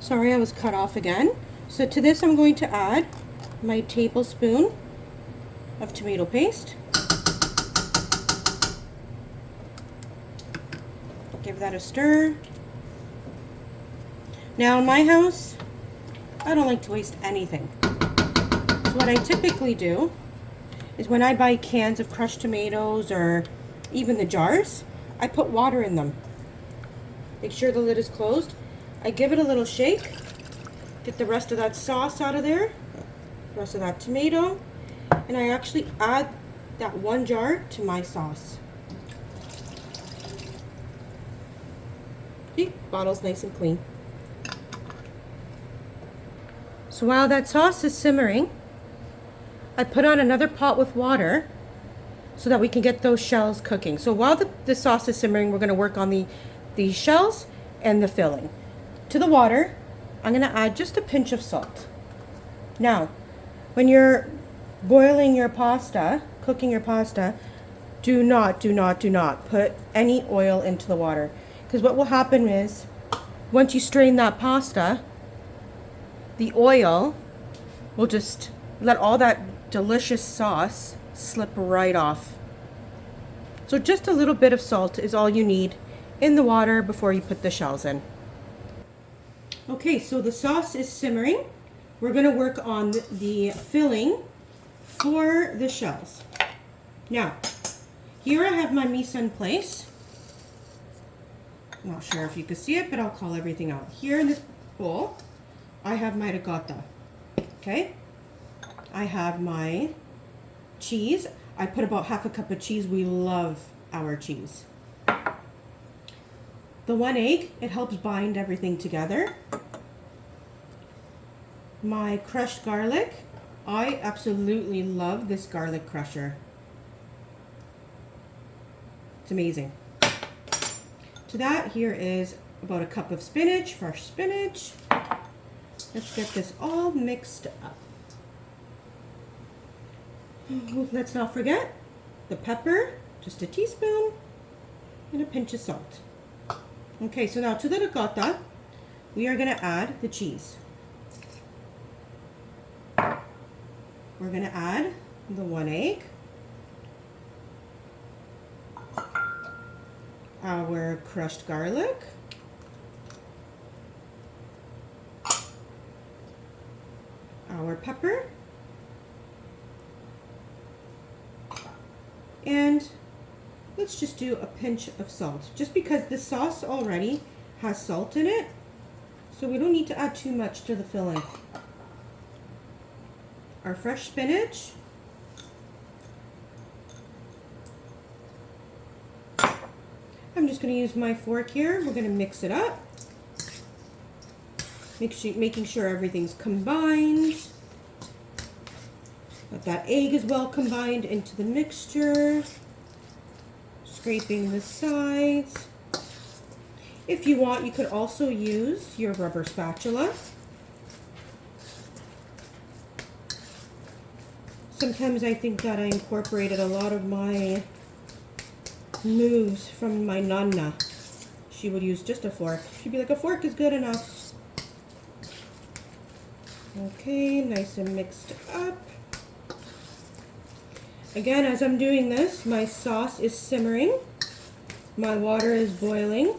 Sorry, I was cut off again. So to this I'm going to add my tablespoon of tomato paste. Give that a stir. Now in my house, I don't like to waste anything. So what I typically do is when I buy cans of crushed tomatoes or even the jars, I put water in them. Make sure the lid is closed. I give it a little shake, get the rest of that sauce out of there, the rest of that tomato, and I actually add that one jar to my sauce. See, bottle's nice and clean. So while that sauce is simmering, I put on another pot with water so that we can get those shells cooking. So while the sauce is simmering, we're going to work on the shells and the filling. To the water, I'm going to add just a pinch of salt. Now, when you're boiling your pasta, cooking your pasta, do not put any oil into the water. Because what will happen is, once you strain that pasta, the oil will just let all that delicious sauce slip right off. So just a little bit of salt is all you need in the water before you put the shells in. Okay, so the sauce is simmering. We're going to work on the filling for the shells. Now, here I have my mise en place. I'm not sure if you can see it, but I'll call everything out. Here in this bowl, I have my ricotta. Okay? I have my cheese. I put about half a cup of cheese. We love our cheese. The 1 egg, it helps bind everything together. My crushed garlic. I absolutely love this garlic crusher. It's amazing. To that, here is about a cup of spinach, fresh spinach. Let's get this all mixed up. Let's not forget the pepper, just a teaspoon, and a pinch of salt. Okay, so now to the ricotta, we are going to add the cheese. We're going to add the 1 egg, our crushed garlic, our pepper, and let's just do a pinch of salt, just because the sauce already has salt in it, so we don't need to add too much to the filling. Our fresh spinach, I'm just going to use my fork here. We're going to mix it up, making sure everything's combined. That egg is well combined into the mixture. Scraping the sides. If you want, you could also use your rubber spatula. Sometimes I think that I incorporated a lot of my moves from my nonna. She would use just a fork. She'd be like, a fork is good enough. Okay, nice and mixed up. Again, as I'm doing this, my sauce is simmering. My water is boiling.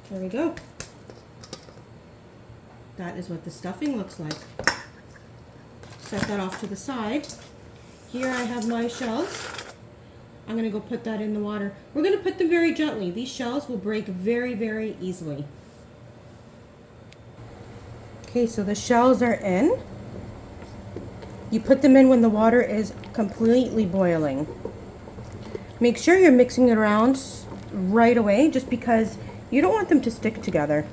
There we go. That is what the stuffing looks like. Set that off to the side. Here I have my shells. I'm going to go put that in the water. We're going to put them very gently. These shells will break very, very easily. Okay, so the shells are in. You put them in when the water is completely boiling. Make sure you're mixing it around right away, just because you don't want them to stick together.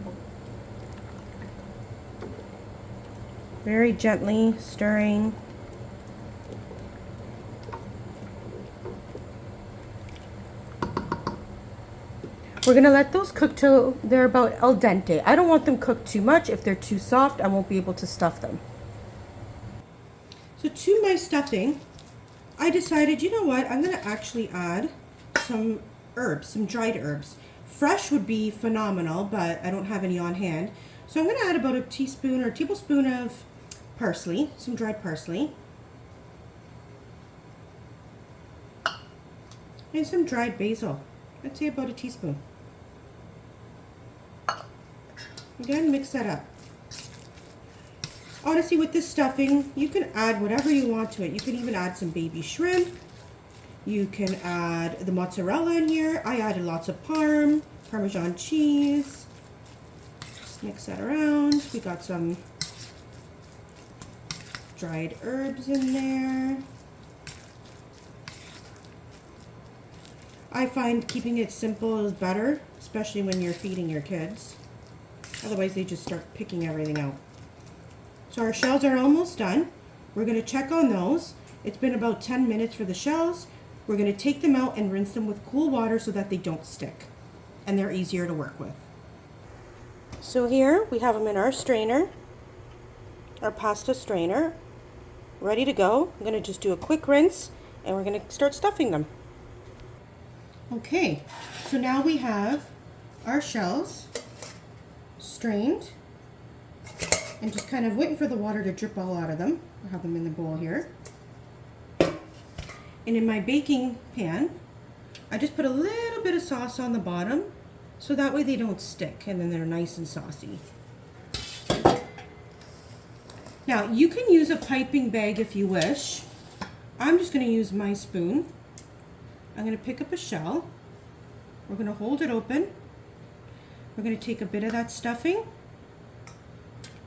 Very gently stirring. We're going to let those cook till they're about al dente. I don't want them cooked too much. If they're too soft, I won't be able to stuff them. So to my stuffing, I decided, you know what, I'm going to actually add some herbs, some dried herbs. Fresh would be phenomenal, but I don't have any on hand. So I'm going to add about a teaspoon or tablespoon of parsley, some dried parsley. And some dried basil. I'd say about a teaspoon. Again, mix that up. Honestly, with this stuffing, you can add whatever you want to it. You can even add some baby shrimp. You can add the mozzarella in here. I added lots of Parmesan cheese. Mix that around. We got some dried herbs in there. I find keeping it simple is better, especially when you're feeding your kids. Otherwise, they just start picking everything out. So our shells are almost done. We're going to check on those. It's been about 10 minutes for the shells. We're going to take them out and rinse them with cool water so that they don't stick. And they're easier to work with. So here we have them in our strainer, our pasta strainer, ready to go. I'm going to just do a quick rinse and we're going to start stuffing them. Okay, so now we have our shells strained and just kind of waiting for the water to drip all out of them. I have them in the bowl here. And in my baking pan, I just put a little bit of sauce on the bottom so that way they don't stick and then they're nice and saucy. Now you can use a piping bag if you wish. I'm just going to use my spoon. I'm going to pick up a shell. We're going to hold it open. We're going to take a bit of that stuffing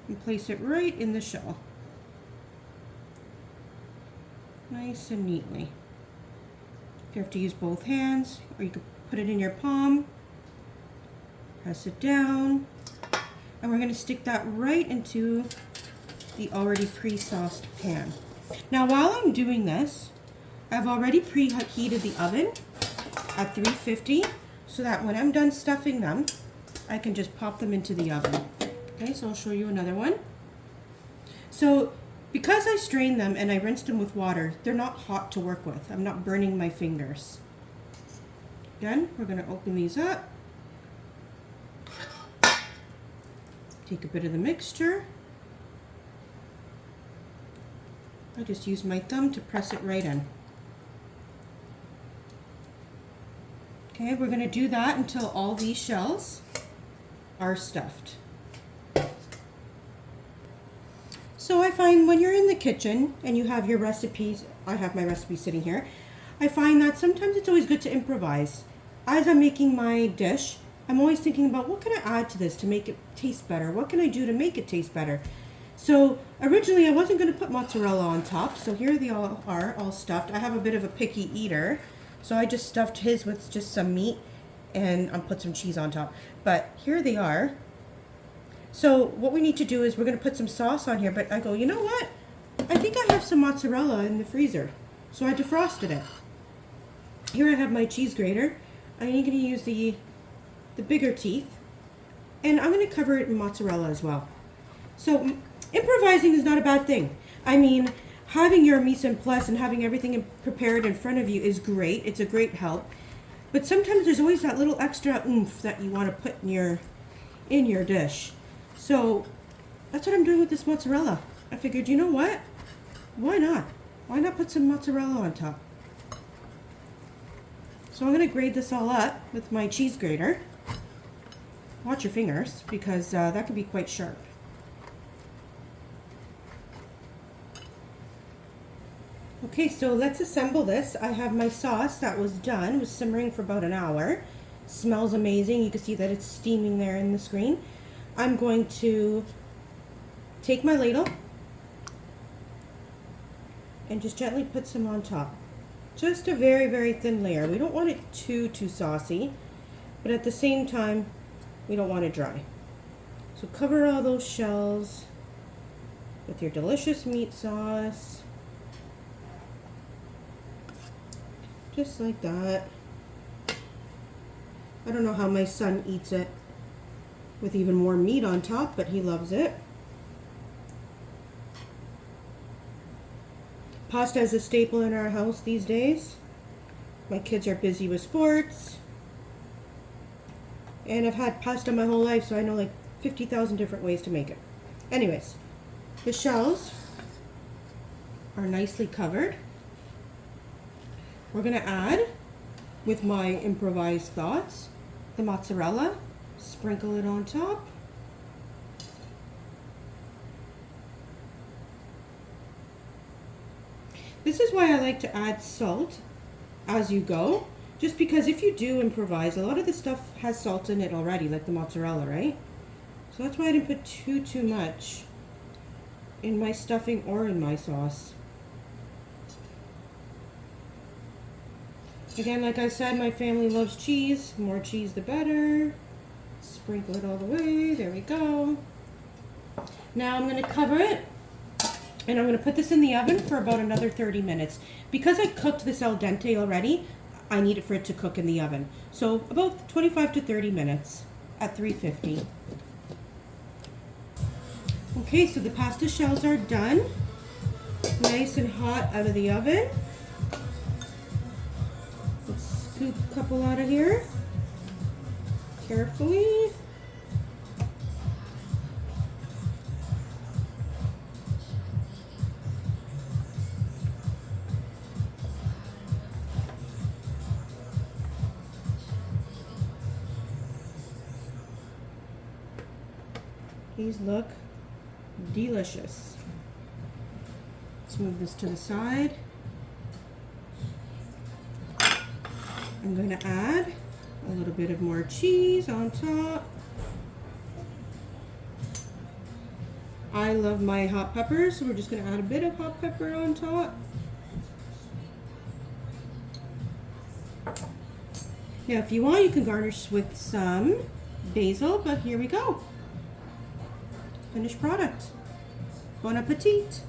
and place it right in the shell. Nice and neatly. If you have to use both hands, or you can put it in your palm, press it down, and we're going to stick that right into the already pre-sauced pan. Now while I'm doing this, I've already preheated the oven at 350 so that when I'm done stuffing them, I can just pop them into the oven. Okay, so I'll show you another one. So because I strained them and I rinsed them with water, they're not hot to work with. I'm not burning my fingers. Again, we're going to open these up. Take a bit of the mixture. I just use my thumb to press it right in. Okay, we're going to do that until all these shells are stuffed. So I find when you're in the kitchen and you have your recipes, I have my recipe sitting here, I find that sometimes it's always good to improvise. As I'm making my dish, I'm always thinking about what can I add to this to make it taste better? What can I do to make it taste better? So originally I wasn't going to put mozzarella on top, so here they all are, all stuffed. I have a bit of a picky eater, so I just stuffed his with just some meat and I'll put some cheese on top. But here they are. So what we need to do is we're going to put some sauce on here, but I go, you know what? I think I have some mozzarella in the freezer. So I defrosted it. Here I have my cheese grater. I'm going to use the bigger teeth. And I'm going to cover it in mozzarella as well. So improvising is not a bad thing. I mean, having your mise en place and having everything prepared in front of you is great. It's a great help. But sometimes there's always that little extra oomph that you want to put in your dish. So that's what I'm doing with this mozzarella. I figured, you know what? Why not? Why not put some mozzarella on top? So I'm going to grate this all up with my cheese grater. Watch your fingers because that can be quite sharp. Okay, so let's assemble this. I have my sauce that was done. It was simmering for about an hour. Smells amazing. You can see that it's steaming there in the screen. I'm going to take my ladle and just gently put some on top. Just a very, very thin layer. We don't want it too saucy, but at the same time, we don't want it dry. So cover all those shells with your delicious meat sauce. Just like that. I don't know how my son eats it with even more meat on top, but he loves it. Pasta is a staple in our house these days. My kids are busy with sports. And I've had pasta my whole life, so I know like 50,000 different ways to make it. Anyways, the shells are nicely covered. We're gonna add, with my improvised thoughts, the mozzarella, sprinkle it on top. This is why I like to add salt as you go, just because if you do improvise, a lot of the stuff has salt in it already, like the mozzarella, right? So that's why I didn't put too much in my stuffing or in my sauce. Again, like I said, my family loves cheese. The more cheese, the better. Sprinkle it all the way. There we go. Now I'm going to cover it, and I'm going to put this in the oven for about another 30 minutes. Because I cooked this al dente already, I need it for it to cook in the oven. So about 25 to 30 minutes at 350. Okay, so the pasta shells are done. Nice and hot out of the oven. Let's scoop a couple out of here. Carefully. These look delicious. Let's move this to the side. I'm going to add a little bit of more cheese on top. I love my hot peppers, so we're just going to add a bit of hot pepper on top. Now, if you want, you can garnish with some basil, but here we go. Finished product. Bon appetit.